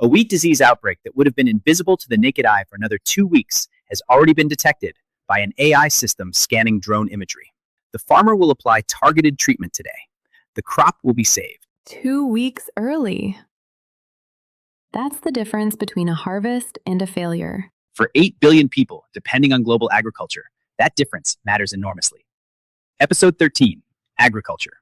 A wheat disease outbreak that would have been invisible to the naked eye for another 2 weeks has already been detected by an AI system scanning drone imagery. The farmer will apply targeted treatment today. The crop will be saved. 2 weeks early. That's the difference between a harvest and a failure. For 8 billion people, depending on global agriculture, that difference matters enormously. Episode 13, Agriculture.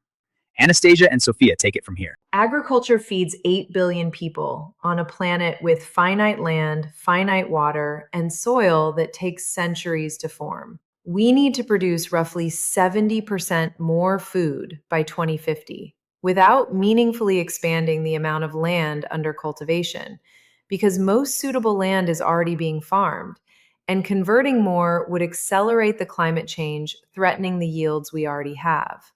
Anastasia and Sophia take it from here. Agriculture feeds 8 billion people on a planet with finite land, finite water, and soil that takes centuries to form. We need to produce roughly 70% more food by 2050 without meaningfully expanding the amount of land under cultivation, because most suitable land is already being farmed, and converting more would accelerate the climate change threatening the yields we already have.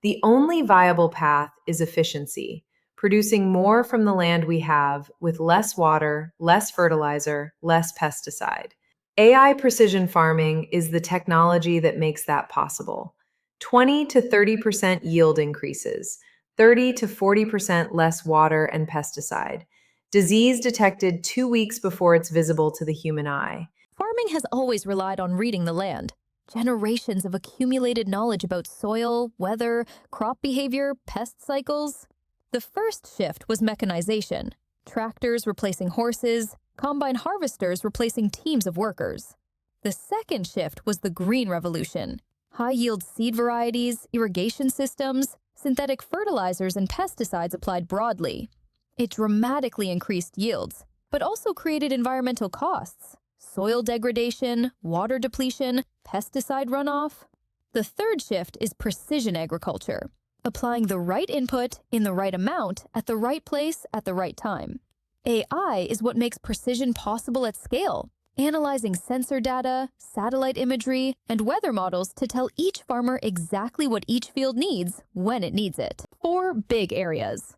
The only viable path is efficiency, producing more from the land we have with less water, less fertilizer, less pesticide. AI precision farming is the technology that makes that possible. 20 to 30% yield increases, 30 to 40% less water and pesticide. Disease detected 2 weeks before it's visible to the human eye. Farming has always relied on reading the land. Generations of accumulated knowledge about soil, weather, crop behavior, pest cycles. The first shift was mechanization. Tractors replacing horses, combine harvesters replacing teams of workers. The second shift was the green revolution. High-yield seed varieties, irrigation systems, synthetic fertilizers, and pesticides applied broadly. It dramatically increased yields, but also created environmental costs. Soil degradation, water depletion, pesticide runoff. The third shift is precision agriculture, applying the right input in the right amount at the right place at the right time. AI is what makes precision possible at scale, analyzing sensor data, satellite imagery, and weather models to tell each farmer exactly what each field needs when it needs it. 4 big areas.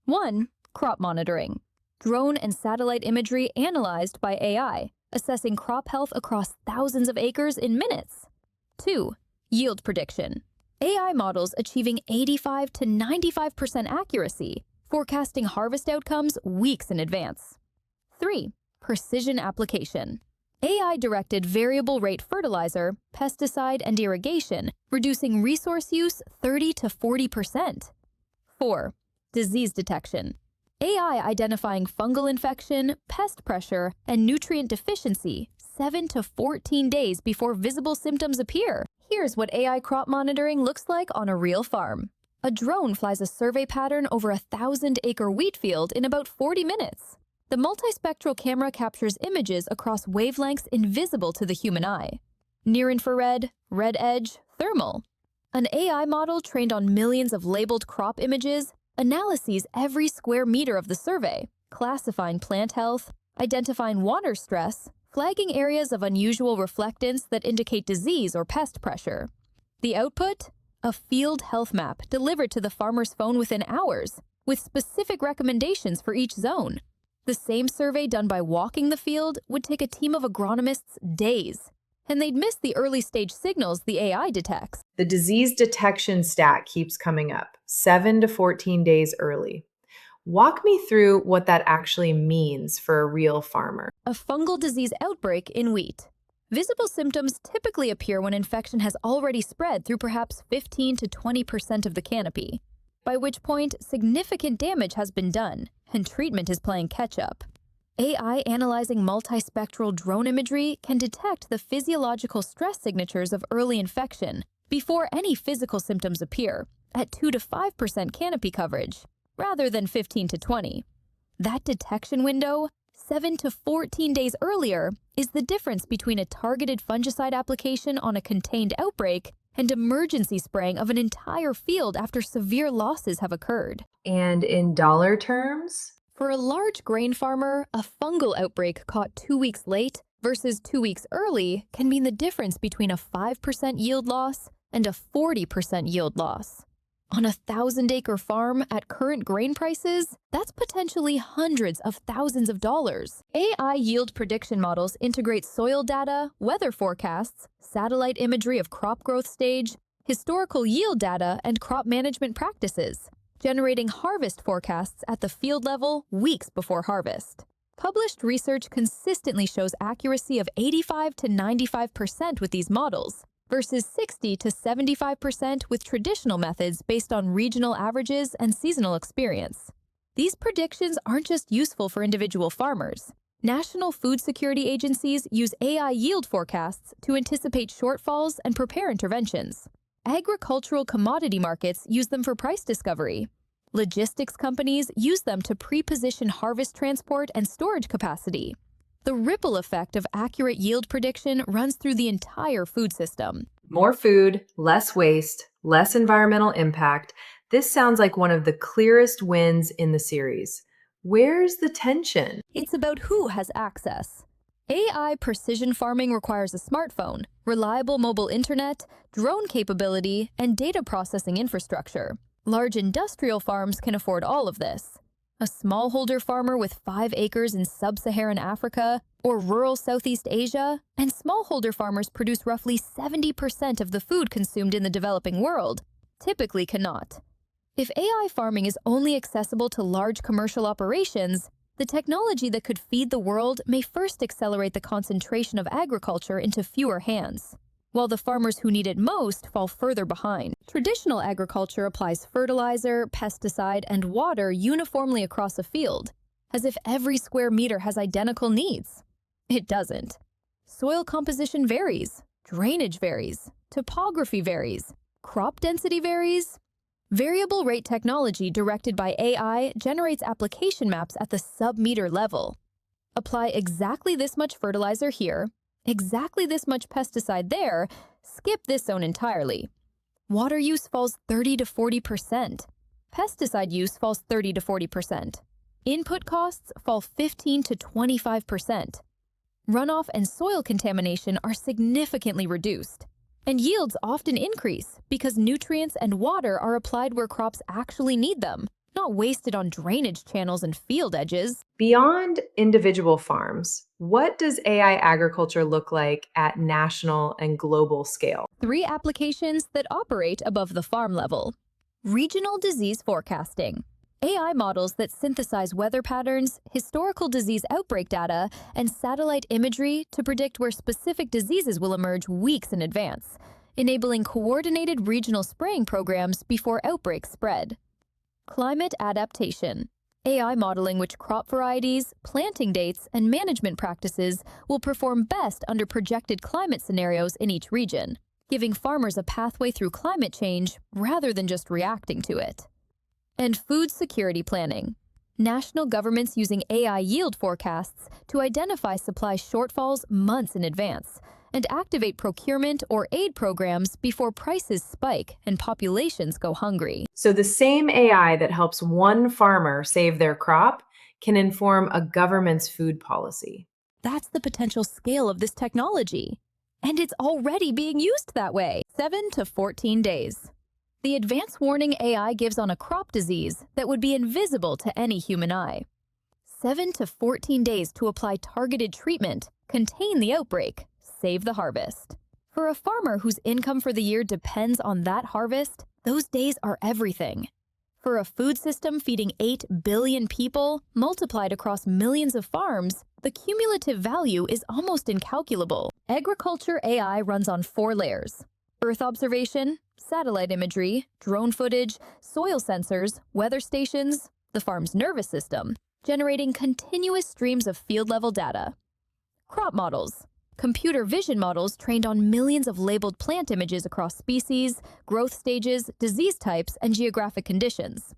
1. Crop monitoring. Drone and satellite imagery analyzed by AI, assessing crop health across thousands of acres in minutes. 2. Yield prediction. AI models achieving 85 to 95% accuracy, forecasting harvest outcomes weeks in advance. 3. Precision application. AI-directed variable rate fertilizer, pesticide, and irrigation, reducing resource use 30 to 40%. 4. Disease detection. AI identifying fungal infection, pest pressure, and nutrient deficiency 7 to 14 days before visible symptoms appear. Here's what AI crop monitoring looks like on a real farm. A drone flies a survey pattern over a 1,000-acre wheat field in about 40 minutes. The multispectral camera captures images across wavelengths invisible to the human eye. Near-infrared, red edge, thermal. An AI model trained on millions of labeled crop images analyses every square meter of the survey, classifying plant health, identifying water stress, flagging areas of unusual reflectance that indicate disease or pest pressure. The output? A field health map delivered to the farmer's phone within hours, with specific recommendations for each zone. The same survey done by walking the field would take a team of agronomists days, and they'd miss the early-stage signals the AI detects. The disease detection stat keeps coming up, 7 to 14 days early. Walk me through what that actually means for a real farmer. A fungal disease outbreak in wheat. Visible symptoms typically appear when infection has already spread through perhaps 15 to 20% of the canopy, by which point significant damage has been done, and treatment is playing catch-up. AI analyzing multispectral drone imagery can detect the physiological stress signatures of early infection before any physical symptoms appear, at 2 to 5% canopy coverage, rather than 15 to 20. That detection window, 7 to 14 days earlier, is the difference between a targeted fungicide application on a contained outbreak and emergency spraying of an entire field after severe losses have occurred. And in dollar terms? For a large grain farmer, a fungal outbreak caught 2 weeks late versus 2 weeks early can mean the difference between a 5% yield loss and a 40% yield loss. On a 1,000-acre farm at current grain prices, that's potentially hundreds of thousands of dollars. AI yield prediction models integrate soil data, weather forecasts, satellite imagery of crop growth stage, historical yield data, and crop management practices. generating harvest forecasts at the field level weeks before harvest. Published research consistently shows accuracy of 85 to 95% with these models, versus 60 to 75% with traditional methods based on regional averages and seasonal experience. These predictions aren't just useful for individual farmers. National food security agencies use AI yield forecasts to anticipate shortfalls and prepare interventions. Agricultural commodity markets use them for price discovery. Logistics companies use them to pre-position harvest transport and storage capacity. The ripple effect of accurate yield prediction runs through the entire food system. More food, less waste, less environmental impact. This sounds like one of the clearest wins in the series. Where's the tension? It's about who has access. AI precision farming requires a smartphone, reliable mobile internet, drone capability, and data processing infrastructure. Large industrial farms can afford all of this. A smallholder farmer with 5 acres in sub-Saharan Africa or rural Southeast Asia, and smallholder farmers produce roughly 70% of the food consumed in the developing world, typically cannot. If AI farming is only accessible to large commercial operations, the technology that could feed the world may first accelerate the concentration of agriculture into fewer hands, while the farmers who need it most fall further behind. Traditional agriculture applies fertilizer, pesticide, and water uniformly across a field, as if every square meter has identical needs. It doesn't. Soil composition varies, drainage varies, topography varies, crop density varies. Variable rate technology directed by AI generates application maps at the sub-meter level. Apply exactly this much fertilizer here, exactly this much pesticide there, skip this zone entirely. Water use falls 30 to 40%. Pesticide use falls 30 to 40%. Input costs fall 15 to 25%. Runoff and soil contamination are significantly reduced. And yields often increase because nutrients and water are applied where crops actually need them, not wasted on drainage channels and field edges. Beyond individual farms, what does AI agriculture look like at national and global scale? 3 applications that operate above the farm level. Regional disease forecasting. AI models that synthesize weather patterns, historical disease outbreak data, and satellite imagery to predict where specific diseases will emerge weeks in advance, enabling coordinated regional spraying programs before outbreaks spread. Climate adaptation. AI modeling which crop varieties, planting dates, and management practices will perform best under projected climate scenarios in each region, giving farmers a pathway through climate change rather than just reacting to it. And food security planning. National governments using AI yield forecasts to identify supply shortfalls months in advance and activate procurement or aid programs before prices spike and populations go hungry. So the same AI that helps one farmer save their crop can inform a government's food policy. That's the potential scale of this technology. And it's already being used that way. 7 to 14 days. The advance warning AI gives on a crop disease that would be invisible to any human eye. 7 to 14 days to apply targeted treatment, contain the outbreak, save the harvest. For a farmer whose income for the year depends on that harvest, those days are everything. For a food system feeding 8 billion people, multiplied across millions of farms, the cumulative value is almost incalculable. Agriculture AI runs on 4 layers: Earth observation, satellite imagery, drone footage, soil sensors, weather stations, the farm's nervous system, generating continuous streams of field-level data. Crop models. Computer vision models trained on millions of labeled plant images across species, growth stages, disease types, and geographic conditions.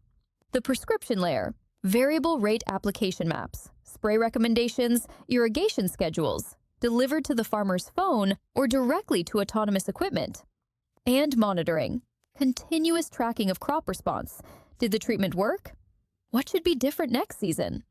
The prescription layer. Variable rate application maps, spray recommendations, irrigation schedules, delivered to the farmer's phone or directly to autonomous equipment. And monitoring. Continuous tracking of crop response. Did the treatment work? What should be different next season?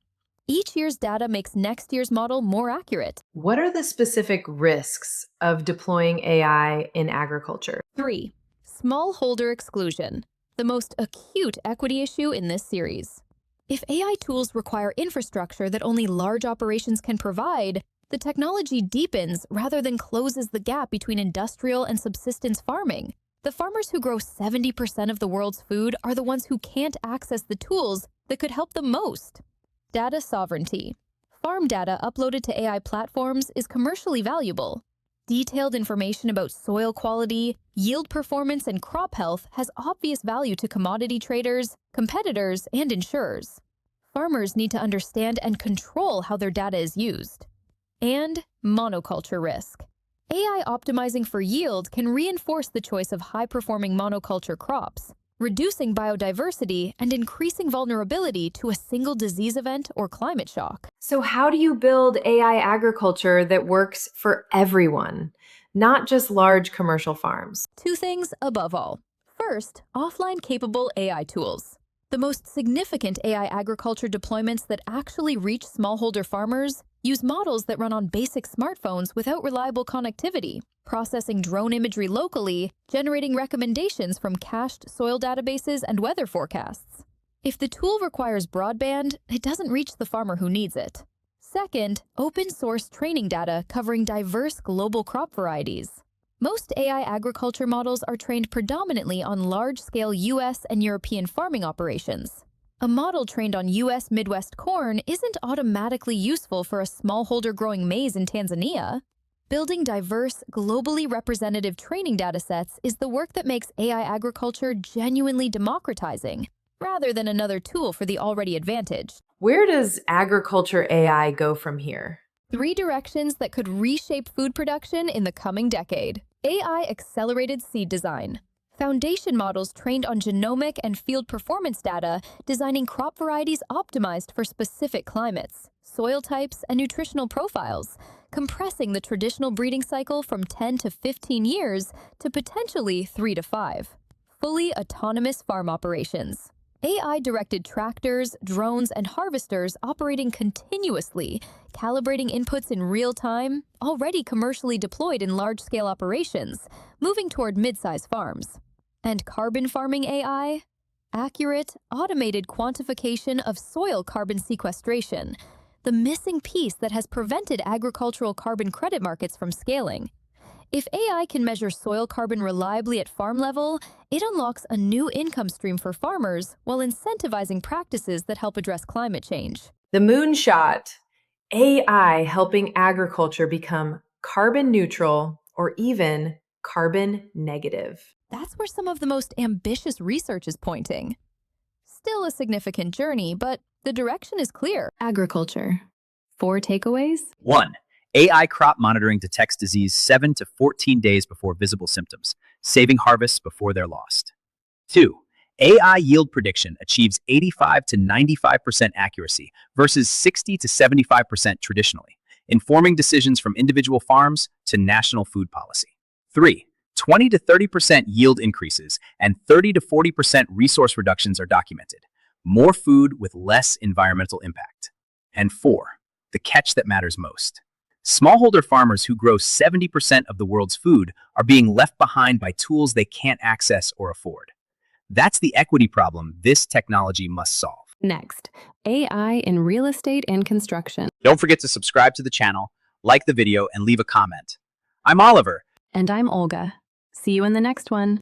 Each year's data makes next year's model more accurate. What are the specific risks of deploying AI in agriculture? 3. Smallholder exclusion, the most acute equity issue in this series. If AI tools require infrastructure that only large operations can provide, the technology deepens rather than closes the gap between industrial and subsistence farming. The farmers who grow 70% of the world's food are the ones who can't access the tools that could help them most. Data sovereignty. Farm data uploaded to AI platforms is commercially valuable. Detailed information about soil quality, yield performance, and crop health has obvious value to commodity traders, competitors, and insurers. Farmers need to understand and control how their data is used. And monoculture risk. AI optimizing for yield can reinforce the choice of high-performing monoculture crops, reducing biodiversity and increasing vulnerability to a single disease event or climate shock. So how do you build AI agriculture that works for everyone, not just large commercial farms? Two things above all. First, offline-capable AI tools. The most significant AI agriculture deployments that actually reach smallholder farmers use models that run on basic smartphones without reliable connectivity, processing drone imagery locally, generating recommendations from cached soil databases and weather forecasts. If the tool requires broadband, it doesn't reach the farmer who needs it. Second, open-source training data covering diverse global crop varieties. Most AI agriculture models are trained predominantly on large-scale US and European farming operations. A model trained on US Midwest corn isn't automatically useful for a smallholder growing maize in Tanzania. Building diverse, globally representative training datasets is the work that makes AI agriculture genuinely democratizing, rather than another tool for the already advantaged. Where does agriculture AI go from here? 3 directions that could reshape food production in the coming decade. AI accelerated seed design. Foundation models trained on genomic and field performance data, designing crop varieties optimized for specific climates, soil types, and nutritional profiles, compressing the traditional breeding cycle from 10 to 15 years to potentially 3 to 5. Fully autonomous farm operations. AI-directed tractors, drones, and harvesters operating continuously, calibrating inputs in real time, already commercially deployed in large-scale operations, moving toward mid-size farms. And carbon farming AI? Accurate, automated quantification of soil carbon sequestration, the missing piece that has prevented agricultural carbon credit markets from scaling. If AI can measure soil carbon reliably at farm level, it unlocks a new income stream for farmers while incentivizing practices that help address climate change. The moonshot. AI helping agriculture become carbon neutral or even carbon negative. That's where some of the most ambitious research is pointing. Still a significant journey, but the direction is clear. Agriculture. 4 takeaways? 1. AI crop monitoring detects disease 7 to 14 days before visible symptoms, saving harvests before they're lost. 2. AI yield prediction achieves 85 to 95% accuracy versus 60 to 75% traditionally, informing decisions from individual farms to national food policy. 3. 20 to 30% yield increases and 30 to 40% resource reductions are documented. More food with less environmental impact. And 4. The catch that matters most. Smallholder farmers who grow 70% of the world's food are being left behind by tools they can't access or afford. That's the equity problem this technology must solve. Next, AI in real estate and construction. Don't forget to subscribe to the channel, like the video, and leave a comment. I'm Oliver. And I'm Olga. See you in the next one.